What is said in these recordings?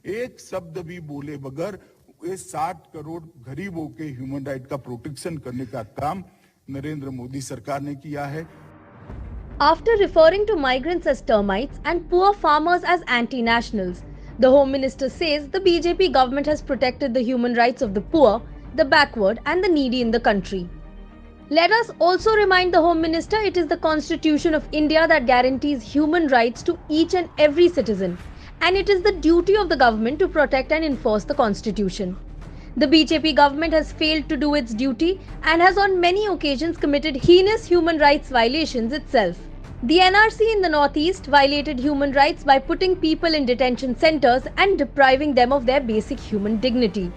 एक शब्द भी बोले बगैर ये 60 करोड़ गरीबों के ह्यूमन राइट का प्रोटेक्शन करने का काम नरेंद्र मोदी सरकार ने किया है। After referring to migrants as termites and poor farmers as anti-nationals, the Home Minister says the BJP government has protected the human rights of the poor, the backward and the needy in the country. Let us also remind the Home Minister it is the Constitution of India that guarantees human rights to each and every citizen, and it is the duty of the government to protect and enforce the Constitution. The BJP government has failed to do its duty and has on many occasions committed heinous human rights violations itself. The NRC in the Northeast violated human rights by putting people in detention centers and depriving them of their basic human dignity.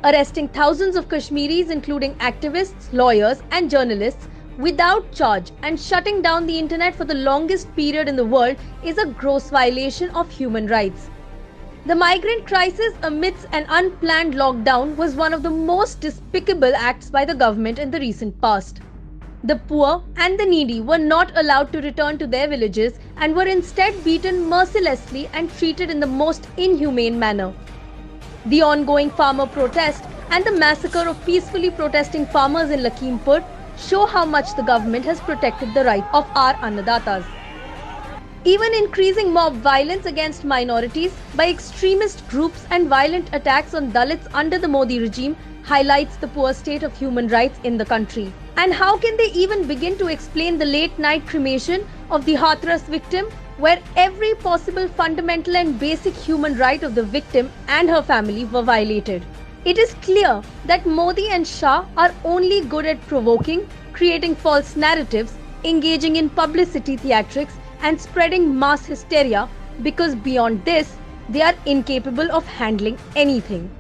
Arresting thousands of Kashmiris, including activists, lawyers and journalists, without charge and shutting down the internet for the longest period in the world is a gross violation of human rights. The migrant crisis amidst an unplanned lockdown was one of the most despicable acts by the government in the recent past. The poor and the needy were not allowed to return to their villages and were instead beaten mercilessly and treated in the most inhumane manner. The ongoing farmer protest and the massacre of peacefully protesting farmers in Lakhimpur show how much the government has protected the right of our Annadatas. Even increasing mob violence against minorities by extremist groups and violent attacks on Dalits under the Modi regime highlights the poor state of human rights in the country. And how can they even begin to explain the late-night cremation of the Hathras victim, where every possible fundamental and basic human right of the victim and her family were violated? It is clear that Modi and Shah are only good at provoking, creating false narratives, engaging in publicity theatrics, and spreading mass hysteria, because beyond this, they are incapable of handling anything.